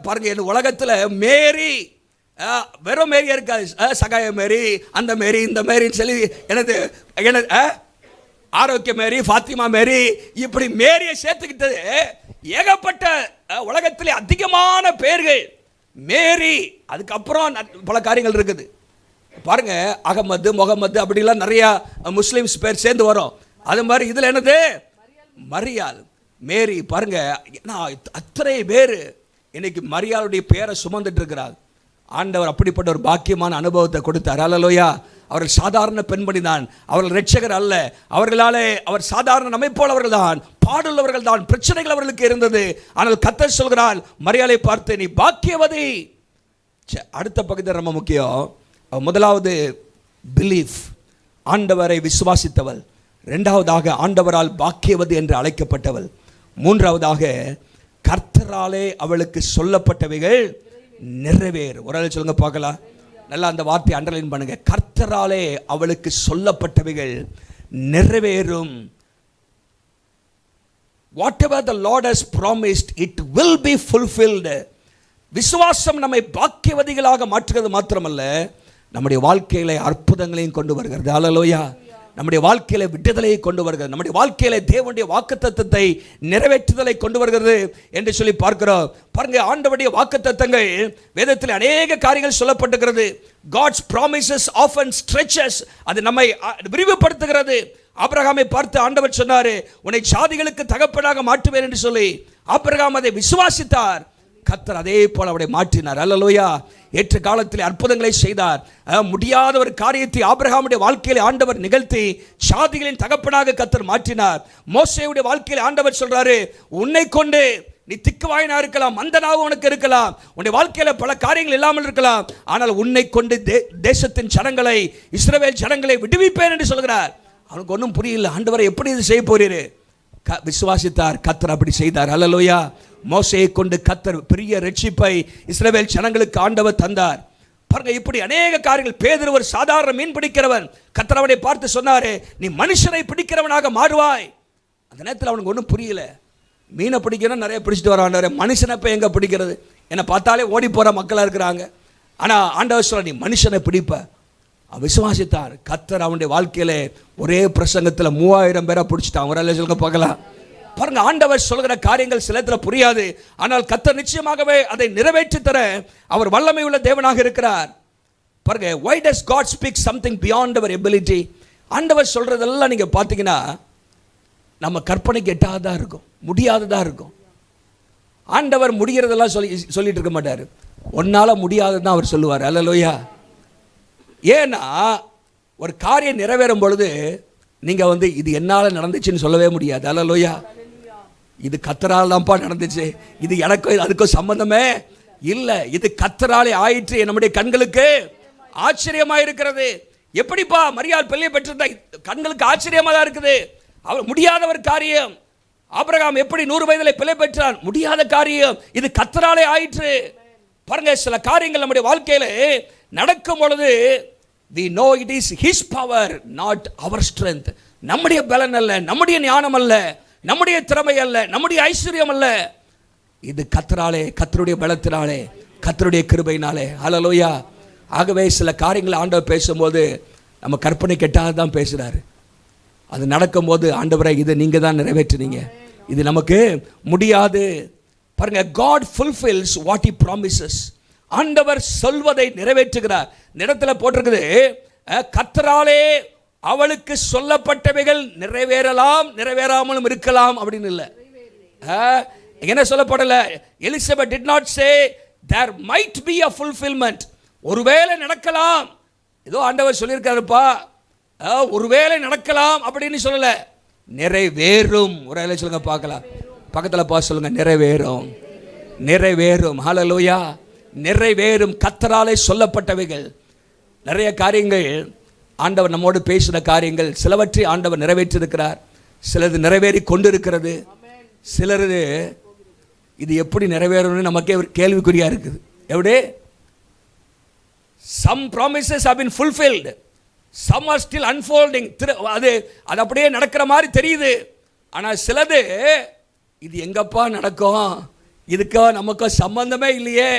பாருங்க, இந்த உலகத்தில் மேரி வெறும் மேரியா இருக்காது. சகாய மேரி, அந்த மேரி, இந்த மேரின்னு சொல்லி எனது ஆரோக்கிய மேரி, ஃபாத்திமா மேரி, இப்படி மேரியை சேர்த்துக்கிட்டது ஏகப்பட்ட உலகத்திலே அதிகமான பேர்கள் மேரி. அதுக்கப்புறம் பல காரியங்கள் இருக்குது. பாருங்க, அகமது, முகமது அப்படிலாம் நிறைய முஸ்லிம்ஸ் பேர் சேர்ந்து வரும். அது மாதிரி இதில் என்னது மரியாள், மேரி. பாருங்க, அத்தனை பேர் இன்னைக்கு மரியாளுடைய பேரை சுமந்துட்டு இருக்கிறார். ஆண்டவர் அப்படிப்பட்ட ஒரு பாக்கியமான அனுபவத்தை கொடுத்தார். அல்லேலூயா. அவர்கள் சாதாரண பெண்மணி தான், அவர்கள் இரட்சகர் அல்ல. அவர்களாலே அவர் சாதாரண நம்மை போலவர்கள் தான், பாடுள்ளவர்கள் தான், பிரச்சனைகள் அவர்களுக்கு இருந்தது. ஆனால் கர்த்தர் சொல்கிறார் மரியாளை பார்த்து, நீ பாக்கியவதி. அடுத்த பகுதி ரொம்ப முக்கியம். முதலாவது பிலீஃப், ஆண்டவரை விசுவாசித்தவள். இரண்டாவதாக ஆண்டவரால் பாக்கியவதி என்று அழைக்கப்பட்டவள். மூன்றாவதாக கர்த்தராலே அவளுக்கு சொல்லப்பட்டவைகள் நிறைவேறும். ஒரு ஆள் சொல்லுங்க பார்க்கலாம். நல்லா அந்த வார்த்தையை அண்டர்லைன் பண்ணுங்க. கர்த்தராலே அவளுக்கு சொல்லப்பட்டவைகள் நிறைவேறும். Whatever the Lord has promised, it will be fulfilled. விசுவாசம் நம்மை பாக்கியவதிகளாக மாற்றுகிறது மாத்திரமல்ல, நம்முடைய வாழ்க்கையில அற்புதங்களையும் கொண்டு வருகிறது. அல்லேலூயா. நம்முடைய வாழ்க்கையில விடுதலையை கொண்டு வருகிறது. நம்முடைய வாழ்க்கையில தேவனுடைய வாக்குத்தத்தத்தை நிறைவேற்றுதலை கொண்டு வருகிறது என்று சொல்லி பார்க்கிறோம். பாருங்க, ஆண்டவருடைய வாக்குத்தத்தங்கள் வேதத்தில் அநேக காரியங்கள் சொல்லப்பட்டிருக்கிறது. God's promises often stretches, அது நம்மை விரிவுபடுத்துகிறது. ஆபிரகாமை பார்த்து ஆண்டவர் சொன்னாரு, உன்னை ஜாதிகளுக்கு தகப்பனாக மாற்றுவேன் என்று சொல்லி. ஆபிரகாம் அதை விசுவாசித்தார். கர்த்தர் அதே போல அவரை மாற்றினார். அல்லேலூயா. ஏற்ற காலத்தில் அற்புதங்களை செய்தார். முடியாத ஒரு காரியத்தை ஆபிரகாமுடைய வாழ்க்கையில் ஆண்டவர் நிகழ்த்தி ஜாதிகளின் தகப்பனாக கர்த்தர் மாற்றினார். மோசேயுடைய வாழ்க்கையில் ஆண்டவர் சொல்றாரு, உன்னை கொண்டு நீ திக்குவாயினா இருக்கலாம், மந்தனாவும் உனக்கு இருக்கலாம், உன்னுடைய வாழ்க்கையில பல காரியங்கள் இல்லாமல் இருக்கலாம், ஆனால் உன்னை கொண்டு தேசத்தின் ஜனங்களை, இஸ்ரவேல் ஜனங்களை விடுவிப்பேன் என்று சொல்கிறார். அவனுக்கு ஒன்றும் புரியல, ஆண்டவரை எப்படி இது செய்ய போறீரு? விசுவாசித்தார். கர்த்தர் அப்படி செய்தார். அல்லேலூயா. மோசேயை கொண்டு கர்த்தர் பெரிய ரட்சிப்பை இஸ்ரவேல் ஜனங்களுக்கு ஆண்டவர் தந்தார். பாருங்க, இப்படி அநேக காரியங்கள். பேதுரு ஒரு சாதாரண மீன் பிடிக்கிறவன். கர்த்தர் அவனை பார்த்து சொன்னாரு, நீ மனுஷனை பிடிக்கிறவனாக மாறுவாய். அந்த நேரத்தில் அவனுக்கு ஒன்றும் புரியல. மீனை பிடிக்கணும், நிறைய பிடிச்சிட்டு வரான். மனுஷனை போய் எங்க பிடிக்கிறது? என்னை பார்த்தாலே ஓடி போற மக்களா இருக்கிறாங்க. ஆனா ஆண்டவர் சொல்ற, நீ மனுஷனை பிடிப்ப. விசுவாசித்தார். கர்த்தர் அவனுடைய வாழ்க்கையில ஒரே பிரசங்கத்தில் 3000 பேரை பிடிச்சிட்டான். ஒரு சொல்லுங்க பார்க்கலாம். பாருங்க, ஆண்டவர் சொல்கிற காரியங்கள் சிலத்துல புரியாது, ஆனால் கர்த்தர் நிச்சயமாகவே அதை நிறைவேற்றி தர அவர் வல்லமை உள்ள தேவனாக இருக்கிறார். பாருங்க, why does God speak something beyond our ability? ஆண்டவர் சொல்றதெல்லாம் நீங்க பார்த்தீங்கன்னா நம்ம கற்பனைக்கு எட்டாததா இருக்கும், முடியாததா இருக்கும். ஆண்டவர் முடிகிறதெல்லாம் சொல்லிட்டு இருக்க மாட்டார். ஒன்னால முடியாததான் அவர் சொல்லுவார். அல்லேலூயா. ஏன்னா ஒரு காரியம் நிறைவேறும் பொழுது நீங்க இது என்னால நடந்துச்சுன்னு சொல்லவே முடியாது. அல்லேலூயா. இது கர்த்தரால் தான்ப்பா நடந்துச்சு, இது எனக்கும் அதுக்கும் சம்பந்தமே இல்லை, இது கர்த்தராலே ஆயிற்று, நம்முடைய கண்களுக்கு ஆச்சரியமா இருக்கிறது. எப்படிப்பா மரியாள் பிள்ளையை பெற்றிருந்தா? கண்களுக்கு ஆச்சரியமா தான் இருக்குது. அவர் முடியாத ஒரு காரியம். ஆபிரகாம் எப்படி 100 வயதிலே பிள்ளை பெற்றான்? முடியாத காரியம், இது கர்த்தராலே ஆயிற்று. பாருங்க, சில காரியங்கள் நம்முடைய வாழ்க்கையில நடக்கும் பொழுது we know it is his power, not our strength. நம்முடைய பலன் அல்ல, நம்முடைய ஞானம் அல்ல, நம்முடைய திறமை அல்ல, நம்முடைய ஐஸ்வர்யம் அல்ல, இது கர்த்தராலே, கர்த்தருடைய பலத்தினாலே, கர்த்தருடைய கிருபையினாலே. ஹல்லேலூயா. ஆகவே சில காரியங்களை ஆண்டவர் பேசும்போது நம்ம கற்பனை கெட்டாதான் பேசுறாரு. அது நடக்கும்போது ஆண்டவரை இதை நீங்க தான் நிறைவேற்றினீங்க, இது நமக்கு முடியாது. பாருங்க, God fulfills what he promises. ஆண்டவர் சொல்வதை நிறைவேற்றுகிறார். இடத்துல போட்டிருக்குது, கர்த்தராலே அவளுக்கு சொல்லப்பட்டவைகள் நிறைவேறலாம், நிறைவேறாமலும் இருக்கலாம் அப்படின்னு இல்லை. என்ன சொல்லப்படல? Elizabeth did not say there might be a fulfillment. ஒருவேளை நடக்கலாம், ஏதோ ஆண்டவர் சொல்லியிருக்காருப்பா, ஒருவேளை நடக்கலாம் அப்படின்னு சொல்லல, நிறைவேறும். ஒரு வேளை சொல்லுங்க பார்க்கலாம். பக்கத்தில் பா சொல்லுங்க, நிறைவேறும், நிறைவேறும். ஹல்லேலூயா. நிறைவேறும். கர்த்தராலே சொல்லப்பட்டவைகள். நிறைய காரியங்கள் ஆண்டவர் நம்மோடு பேசின காரியங்கள், சிலவற்றை ஆண்டவர் நிறைவேற்றிருக்கிறார், சிலது நிறைவேறி கொண்டிருக்கிறது. சிலது இது எப்படி நிறைவேறணும்னு நமக்கே ஒரு கேள்விக்குறியா இருக்குது. எப்படி? some promises have been fulfilled, some are still unfolding. அது அப்படியே நடக்கிற மாதிரி தெரியுது. ஆனால் சிலது இது எங்கப்பா நடக்கும், இதுக்கோ நமக்கோ சம்பந்தமே இல்லையே,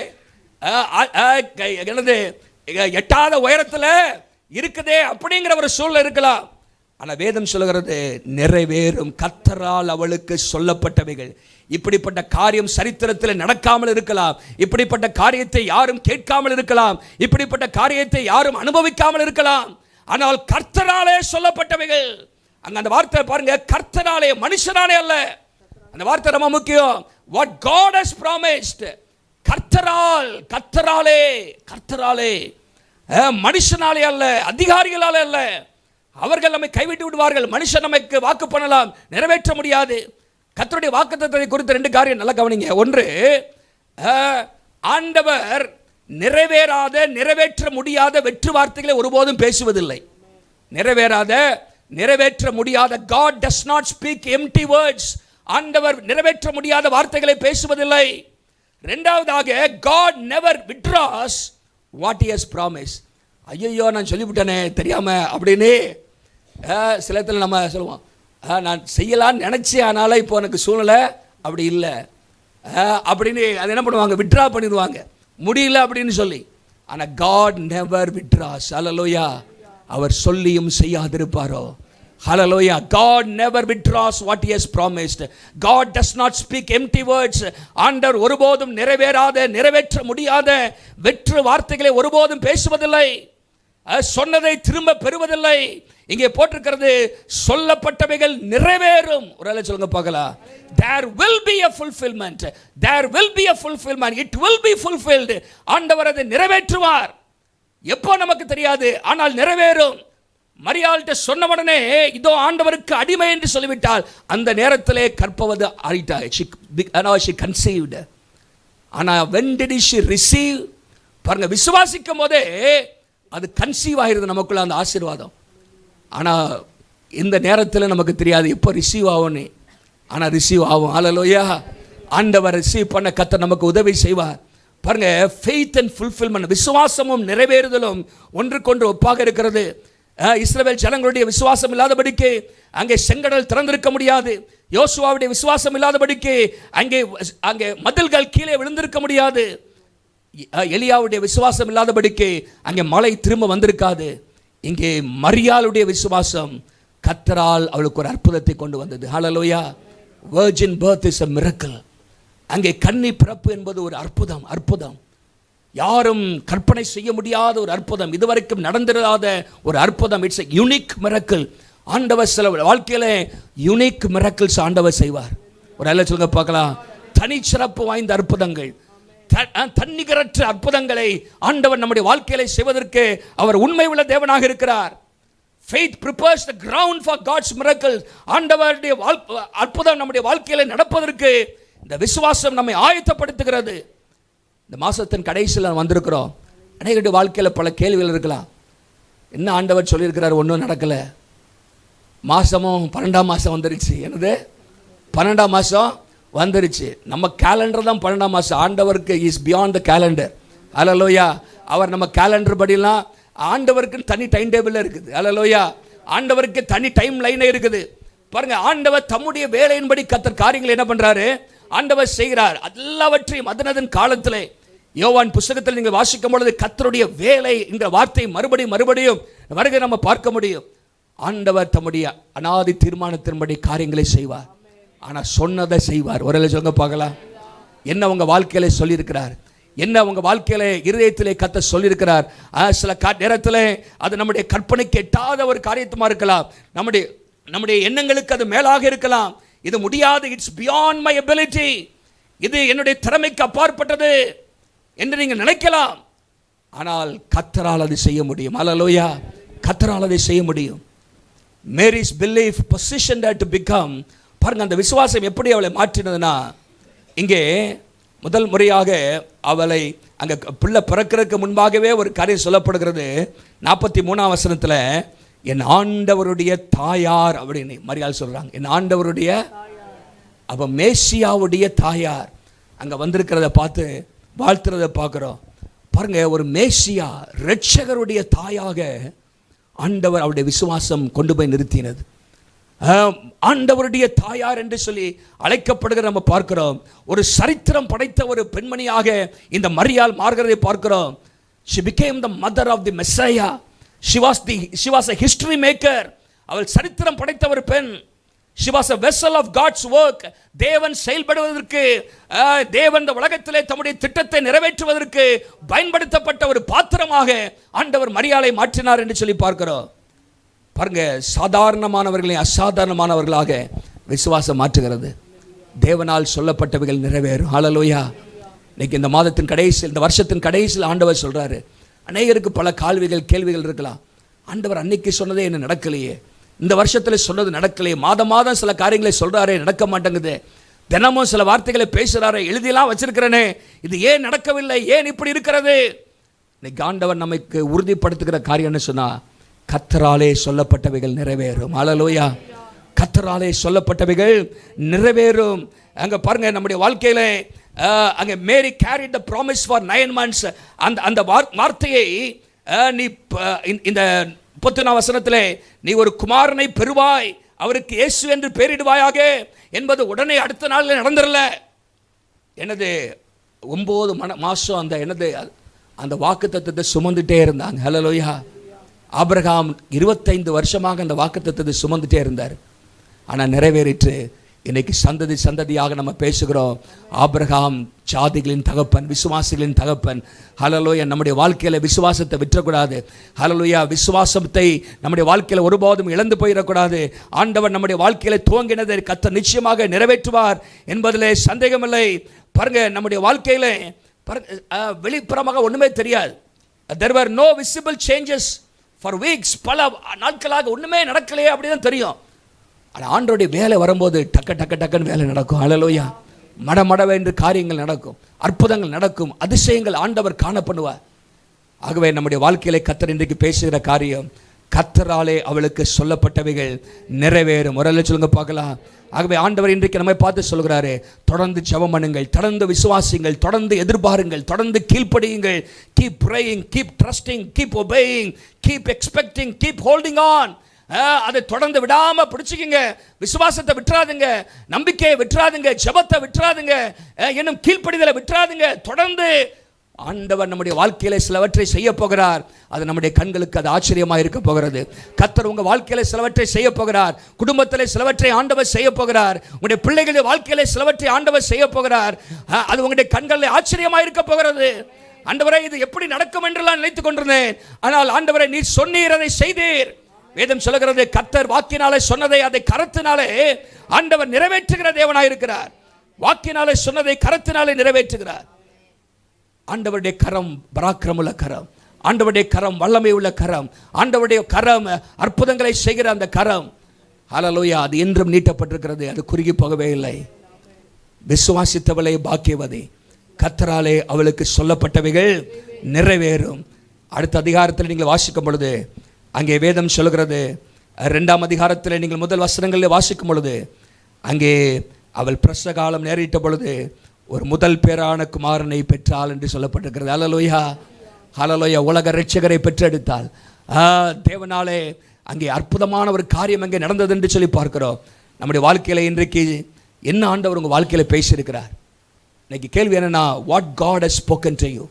என்னது எட்டாத உயரத்தில் இருக்குதே அப்படிங்கிற ஒரு சூழ்நிலை இருக்கலாம். ஆனால் வேதம் சொல்லுகிறது நிறைவேறும், கர்த்தரால் அவளுக்கு சொல்லப்பட்டவைகள். இப்படிப்பட்ட காரியம் சரித்திரத்தில் நடக்காமல் இருக்கலாம், இப்படிப்பட்ட காரியத்தை யாரும் கேட்காமல் இருக்கலாம், இப்படிப்பட்ட காரியத்தை யாரும் அனுபவிக்காமல் இருக்கலாம். ஆனால் கர்த்தராலே சொல்லப்பட்டவைகள். அங்க அந்த வார்த்தை பாருங்க, கர்த்தராலே, மனுஷனாலே அல்ல. அந்த வார்த்தை ரொம்ப முக்கியம். What God has promised, கர்த்தரால், கர்த்தராலே, கர்த்தராலே, மனுஷனாலே அல்ல, அதிகாரிகளாலே அல்ல. அவர்கள் நம்மை கைவிட்டு விடுவார்கள். மனுஷன் நமக்கு வாக்கு பண்ணலாம், நிறைவேற்ற முடியாது. கர்த்தருடைய வாக்குத்தத்தத்தை குறித்து ரெண்டு காரியம் நல்லா கவனிங்க. ஒன்று, ஆண்டவர் நிறைவேறாத, நிறைவேற்ற முடியாத வெற்று வார்த்தைகளை ஒருபோதும் பேசுவதில்லை. நிறைவேறாத, நிறைவேற்ற முடியாத, God does not speak empty words. ஆண்டவர் நிறைவேற்ற முடியாத வார்த்தைகளை பேசுவதில்லை. இரண்டாவதாக, God never withdraws what he has promised. ஐயோ நான் சொல்லிவிட்டேனே தெரியாம அப்படின்னு சில இடத்துல நம்ம சொல்லுவோம், நான் செய்யலான்னு நினைச்சேன், ஆனால இப்போ எனக்கு சூழ்நிலை அப்படி இல்லை அப்படின்னு அது என்ன பண்ணுவாங்க, விட்ரா பண்ணிடுவாங்க, முடியல அப்படின்னு சொல்லி. ஆனால் God never withdraws. ஹல்லேலூயா. அவர் சொல்லியும் செய்யாதிருப்பாரோ? ஹல்லேலூயா. God never withdraws what he has promised. God does not speak empty words. ஆண்டவர் ஒருபோதும் நிறைவேறாத, நிறைவேற்ற முடியாத வெற்று வார்த்தைகளை ஒருபோதும் பேசுவதில்லை, சொன்னதை திரும்ப பெறுவதில்லை. இங்கே போட்டிருக்கிறது சொல்லப்பட்டவைகள் நிறைவேறும். ஒரு வேளை சொல்லுங்க பார்க்கலாம். There will be a fulfillment. There will be a fulfillment. It will be fulfilled. ஆண்டவர் அதை நிறைவேற்றுவார். எப்போ நமக்கு தெரியாது, ஆனால் நிறைவேறும். மரியாள்கிட்ட சொன்ன உடனே இதோ ஆண்டவருக்கு அடிமை என்று சொல்லிவிட்டால் அந்த நேரத்திலே கற்பவது ஆயிட்டாய். She conceived. ஆனால் when did she receive? பாருங்க, விசுவாசிக்கும் போதே அது கன்சீவ் ஆகிறது நமக்குள்ள அந்த ஆசீர்வாதம். ஆனால் இந்த நேரத்தில் நமக்கு தெரியாது எப்போ ரிசீவ் ஆகும்னு. ஆனால் ரிசீவ் ஆகும். ஹல்லேலூயா. ஆண்டவர் ரிசீவ் பண்ண கர்த்தர் நமக்கு உதவி செய்வார். பாருங்க, ஃபெய்த் அண்ட் ஃபுல்ஃபில்மென்ட், விசுவாசமும் நிறைவேறுதலும் ஒன்றுக்கொன்று ஒப்பாக இருக்கிறது. இஸ்ரவேல் ஜனங்களுடைய விசுவாசம் இல்லாதபடிக்கு அங்கே செங்கடல் திறந்திருக்க முடியாது. யோசுவாவுடைய விசுவாசம் இல்லாதபடிக்கு அங்கே மதில்கள் கீழே விழுந்திருக்க முடியாது. எலியாவுடைய விசுவாசம் இல்லாதபடிக்கு அங்கே மழை திரும்ப வந்திருக்காது. இங்கே மரியாளுடைய விசுவாசம் கர்த்தரால் அவளுக்கு ஒரு அற்புதத்தை கொண்டு வந்தது. ஹல்லேலூயா. virgin birth is a miracle. அங்கே கன்னி பிறப்பு என்பது ஒரு அற்புதம். அற்புதம், யாரும் கற்பனை செய்ய முடியாத ஒரு அற்புதம், இதுவரைக்கும் நடந்திராத ஒரு அற்புதம். It's a unique miracle. ஆண்டவர் சில வாழ்க்கையில யூனிக் மிரக்கிள்ஸ் ஆண்டவர் செய்வார். ஒரு அல்ல சொல்லுங்க பார்க்கலாம். தனிச்சிறப்பு வாய்ந்த அற்புதங்கள், தன்னிகரற்ற அற்புதங்களை ஆண்டவர் நம்முடைய வாழ்க்கையில செய்வதற்கு அவர் உண்மை உள்ள தேவனாக இருக்கிறார். Faith prepares the ground for God's miracles. ஆண்டவருடைய அற்புதம் நம்முடைய வாழ்க்கையில நடப்பதற்கு இந்த விசுவாசம் நம்மை ஆயத்தப்படுத்துகிறது. இந்த மாசத்தின் கடைசியில் வந்திருக்கிறோம். அநேகருடைய வாழ்க்கையில் பல கேள்விகள் இருக்கலாம். என்ன ஆண்டவர் சொல்லியிருக்கிறார், ஒன்றும் நடக்கலை. மாதமும் 12ஆம் மாதம் வந்துருச்சு. என்னது 12ஆம் மாதம் வந்துருச்சு. நம்ம கேலண்டர் தான் 12ஆம் மாதம். ஆண்டவருக்கு இஸ் பியாண்ட் த கேலண்டர். ஹல்லேலூயா. அவர் நம்ம கேலண்டர் படிலாம் ஆண்டவருக்கு தனி டைம் டேபிள் இருக்குது. ஹல்லேலூயா. ஆண்டவருக்கு தனி டைம் லைனே இருக்குது. பாருங்க, ஆண்டவர் தம்முடைய வேலையின்படி கர்த்தர் காரியங்களை என்ன பண்றாரு, ஆண்டவர் செய்கிறார். எல்லாவற்றையும் அதனதன் காலத்திலே. யோவான் புத்தகத்தில் நீங்கள் வாசிக்கும் பொழுது கர்த்தருடைய வேலை என்ற வார்த்தை மறுபடியும் வருகை நம்ம பார்க்க முடியும். ஆண்டவர் தம்முடைய அநாதி தீர்மானத்தின்படி காரியங்களை செய்வார். ஆனால் சொன்னதை செய்வார். ஒரு சொல்லுங்க பார்க்கலாம். என்ன உங்க வாழ்க்கையில சொல்லியிருக்கிறார், என்ன உங்க வாழ்க்கையில இருதயத்திலே கர்த்தர் சொல்லியிருக்கிறார். சில நேரத்தில் அது நம்முடைய கற்பனைக்கு எட்டாத ஒரு காரியத்துமா இருக்கலாம். நம்முடைய எண்ணங்களுக்கு அது மேலாக இருக்கலாம். இது முடியாது, இட்ஸ் பியாண்ட் மை எபிலிட்டி, இது என்னுடைய திறமைக்கு அப்பாற்பட்டது என்று நீங்கள் நினைக்கலாம். ஆனால் கர்த்தரால் அதை செய்ய முடியும். ஹல்லேலூயா. கர்த்தரால் அதை செய்ய முடியும். Mary's belief positioned her to become. பாருங்க, அந்த விசுவாசம் எப்படி அவளை மாற்றினதுன்னா, இங்கே முதல் முறையாக அவளை அங்கே பிள்ளை பிறக்கிறதுக்கு முன்பாகவே ஒரு காரியம் சொல்லப்படுகிறது. 43ஆம் வசனத்தில் என் ஆண்டவருடைய தாயார் அப்படின்னு மரியாள் சொல்றாங்க. என் ஆண்டவருடைய, அவ மேசியாவுடைய தாயார் அங்க வந்திருக்கிறத பார்த்து வாழ்த்துறத பார்க்கிறோம். பாருங்க, ஒரு மேசியா இரட்சகருடைய தாயாக ஆண்டவர் அவருடைய விசுவாசம் கொண்டு போய் நிறுத்தினது. ஆண்டவருடைய தாயார் என்று சொல்லி அழைக்கப்படுகிற நம்ம பார்க்கிறோம். ஒரு சரித்திரம் படைத்த ஒரு பெண்மணியாக இந்த மரியாள் மார்கிறதை பார்க்கிறோம். She became the mother of the Messiah. She was a history maker. அவள் சரித்திரம் படைத்த ஒரு பெண். She was a vessel of God's work. தேவன் செயல்படுவதற்கு, தேவன் இந்த உலகத்திலே தம்முடைய திட்டத்தை நிறைவேற்றுவதற்கு பயன்படுத்தப்பட்ட ஒரு பாத்திரமாக ஆண்டவர் மரியாளை மாற்றினார் என்று சொல்லி பார்க்கிறோம். பாருங்க, சாதாரணமானவர்களை அசாதாரணமானவர்களாக விசுவாசம் மாற்றுகிறது. தேவனால் சொல்லப்பட்டவைகள் நிறைவேறும். ஹல்லேலூயா. இன்னைக்கு இந்த மாதத்தின் கடைசியில், இந்த வருஷத்தின் கடைசியில் ஆண்டவர் சொல்றாரு, அநேகருக்கு பல கேள்விகள் இருக்கலாம். ஆண்டவர் அன்னைக்கு சொன்னதே என்ன நடக்கலையே, இந்த வருஷத்தில் சொன்னது நடக்கலையே, மாதம் சில காரியங்களை சொல்றாரே நடக்க மாட்டேங்குது, தினமும் சில வார்த்தைகளை பேசுறாரு, எழுதியெல்லாம் வச்சிருக்கிறேனே, இது ஏன் நடக்கவில்லை, ஏன் இப்படி இருக்கிறது? இன்னைக்கு ஆண்டவர் நமக்கு உறுதிப்படுத்துகிற காரியம் என்ன சொன்னா, கர்த்தராலே சொல்லப்பட்டவைகள் நிறைவேறும். ஹல்லேலூயா. கர்த்தராலே சொல்லப்பட்டவைகள் நிறைவேறும். அங்க பாருங்க, நம்முடைய வாழ்க்கையில அங்க Mary carried the promise for 9 months. அந்த வார்த்தையை நீ இந்த 34 வசனத்திலே, நீ ஒரு குமாரனை பெறுவாய், அவருக்கு இயேசு என்று பெயரிடுவாயாக என்பது உடனே அடுத்த நாளில் நடந்துடல. என்னது 9 மாசம் அந்த வாக்குத்தத்தத்தை சுமந்துட்டே இருந்தாங்க. ஹல்லேலூயா. ஆபிரகாம் 25 வருஷமாக அந்த வாக்குத்தத்தத்தை சுமந்துட்டே இருந்தார். ஆனால் நிறைவேறிற்று. இன்னைக்கு சந்ததியாக நம்ம பேசுகிறோம், ஆபிரகாம் ஜாதிகளின் தகப்பன், விசுவாசிகளின் தகப்பன். ஹல்லேலூயா. நம்முடைய வாழ்க்கையில் விசுவாசத்தை விற்றக்கூடாது. ஹல்லேலூயா. விசுவாசத்தை நம்முடைய வாழ்க்கையில் ஒருபோதும் இழந்து போயிடக்கூடாது. ஆண்டவர் நம்முடைய வாழ்க்கையில் துவங்கினதை கர்த்தர் நிச்சயமாக நிறைவேற்றுவார் என்பதிலே சந்தேகமில்லை. பாருங்க, நம்முடைய வாழ்க்கையில் வெளிப்புறமாக ஒன்றுமே தெரியாது. There were no visible changes for weeks. பல நாட்களாக ஒன்றுமே நடக்கலையே அப்படிதான் தெரியும். ஆனால் ஆண்டவருடைய வேலை வரும்போது டக்குன்னு வேலை நடக்கும். ஹல்லேலூயா. மடமடவென்று காரியங்கள் நடக்கும், அற்புதங்கள் நடக்கும், அதிசயங்கள் ஆண்டவர் காண பண்ணுவார். ஆகவே நம்முடைய வாழ்க்கையிலே கர்த்தர் இன்றைக்கு பேசுகிற காரியம், கர்த்தராலே அவளுக்கு சொல்லப்பட்டவைகள் நிறைவேறும். ஒரு சொல்லுங்க பார்க்கலாம். ஆகவே ஆண்டவர் இன்றைக்கு நம்மை பார்த்து சொல்கிறாரு, தொடர்ந்து ஜெபம் பண்ணுங்கள், தொடர்ந்து விசுவாசிங்கள், தொடர்ந்து எதிர்பாருங்கள், தொடர்ந்து கீழ்ப்படியுங்கள். Keep praying, keep trusting, keep obeying, keep expecting, keep holding on. அதை தொடர்ந்து விடாம பிடிச்சிக்கிங்க. விசுவாசத்தை விட்டுறாதுங்க, நம்பிக்கையை விட்டுறாதுங்க, ஜெபத்தை விட்டுறாதுங்க, இன்னும் கீழ்ப்படிதலை விட்டுறாதுங்க. தொடர்ந்து ஆண்டவர் நம்முடைய வாழ்க்கையில சிலவற்றை செய்ய போகிறார். அது நம்முடைய கண்களுக்கு அது ஆச்சரியமாக இருக்க போகிறது. கர்த்தர் உங்க வாழ்க்கையில சிலவற்றை செய்ய போகிறார். குடும்பத்திலே சிலவற்றை ஆண்டவர் செய்ய போகிறார். உங்களுடைய பிள்ளைகளுடைய வாழ்க்கையில சிலவற்றை ஆண்டவர் செய்ய போகிறார். அது உங்களுடைய கண்களில் ஆச்சரியமாக இருக்க போகிறது. ஆண்டவரே, இது எப்படி நடக்கும் என்றெல்லாம் நினைத்துக் கொண்டிருந்தேன், ஆனால் ஆண்டவரே நீர் சொன்னீர், அதை செய்தீர். வேதம் சொல்லுகிறது, கர்த்தர் வாக்கினாலே சொன்னதை அதை கரத்தினாலே ஆண்டவர் நிறைவேற்றுகிற தேவனாய் இருக்கிறார். வாக்கினாலே சொன்னதை கரத்தினாலே நிறைவேற்றுகிறார். ஆண்டவருடைய கரம் பராக்கிரமுள்ள கரம், ஆண்டவருடைய கரம் வல்லமை உள்ள கரம், ஆண்டவருடைய கரம் அற்புதங்களை செய்கிற அந்த கரம். ஹல்லேலூயா. அது என்றும் நீட்டப்பட்டிருக்கிறது, அது குறுகி போகவே இல்லை. விசுவாசித்தவளை பாக்கியவதி, கர்த்தராலே அவளுக்கு சொல்லப்பட்டவைகள் நிறைவேறும். அடுத்த அதிகாரத்தில் நீங்கள் வாசிக்கும் பொழுது, அங்கே வேதம் சொல்கிறது, 2ஆம் அதிகாரத்தில் நீங்கள் முதல் வசனங்களில் வாசிக்கும் பொழுது, அங்கே அவள் பிரசவ காலம் நேரிட்ட பொழுது ஒரு முதல் பேரான குமாரனை பெற்றாள் என்று சொல்லப்பட்டிருக்கிறது. ஹல்லேலூயா. ஹல்லேலூயா. உலக இரட்சகரை பெற்றெடுத்தாள். தேவனாலே அங்கே அற்புதமான ஒரு காரியம் அங்கே நடந்தது என்று சொல்லி பார்க்கிறோம். நம்முடைய வாழ்க்கையில் இன்றைக்கு என்ன ஆண்டவர் உங்கள் வாழ்க்கையில் பேசியிருக்கிறார்? இன்னைக்கு கேள்வி என்னன்னா, what God has spoken to you.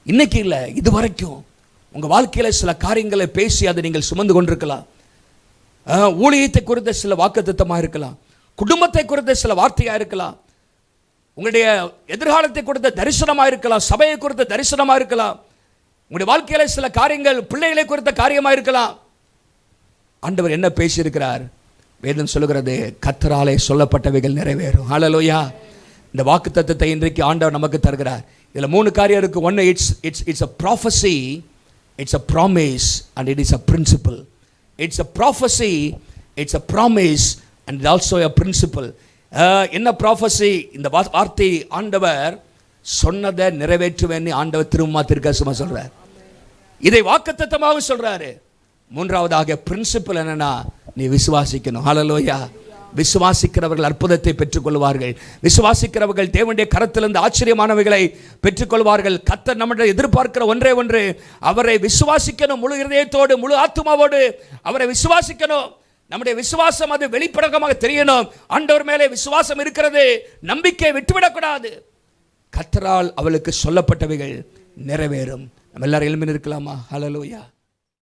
இன்னைக்கு இல்லை, இது வரைக்கும் உங்கள் வாழ்க்கையில் சில காரியங்களை பேசி அதை நீங்கள் சுமந்து கொண்டிருக்கலாம். ஊழியத்தை குறித்த சில வாக்குத்தத்தமாக இருக்கலாம், குடும்பத்தை குறித்த சில வார்த்தையாக இருக்கலாம், உங்களுடைய எதிர்காலத்தை கொடுத்த தரிசனமாக இருக்கலாம், சபையை குறித்த தரிசனமாக இருக்கலாம், உங்களுடைய வாழ்க்கையில் சில காரியங்கள் பிள்ளைகளை குறித்த காரியமாக இருக்கலாம். ஆண்டவர் என்ன பேசியிருக்கிறார்? வேதம் சொல்லுகிறது, கர்த்தராலே சொல்லப்பட்டவைகள் நிறைவேறும். ஹல்லேலூயா. இந்த வாக்குத்தத்தத்தை இன்றைக்கு ஆண்டவர் நமக்கு தருகிறார். இதில் 3 காரியம் இருக்கு. ஒன்று, it's a prophecy, it's a promise, and it is a principle. It's a prophecy, it's a promise, and it's also a principle. என்ன ப்ராஃபஸி? இந்த வார்த்தை ஆண்டவர் சொன்னதை நிறைவேற்றுவேன்னு ஆண்டவர் திரும்ப திருக்கசமா சொல்றார். இதை வாக்குத்தத்தமாக சொல்றாரு. 3ஆவதாக பிரின்சிபல் என்னன்னா, நீ விசுவாசிக்கணும். ஹல்லேலூயா. விசுவாசிக்கிறவர்கள் அற்புதத்தை பெற்றுக்கொள்வார்கள். விசுவாசிக்கிறவர்கள் தேவனுடைய கரத்திலிருந்து ஆச்சரியமானவைகளை பெற்றுக்கொள்வார்கள். கர்த்தர் நம்முடைய எதிர்பார்க்கிற ஒன்றே ஒன்று, அவரை விசுவாசிக்கணும். முழு இதயத்தோடு, முழு ஆத்துமாவோடு அவரை விசுவாசிக்கணும். நம்முடைய விசுவாசம் அது வெளிப்படமாக தெரியணும். ஆண்டவர் மேலே விசுவாசம் இருக்கிறது, நம்பிக்கை விட்டுவிடக்கூடாது. கர்த்தரால் அவளுக்கு சொல்லப்பட்டவைகள் நிறைவேறும். நம்ம எல்லாரும் எழும்பி நிற்கலாமா? ஹல்லேலூயா.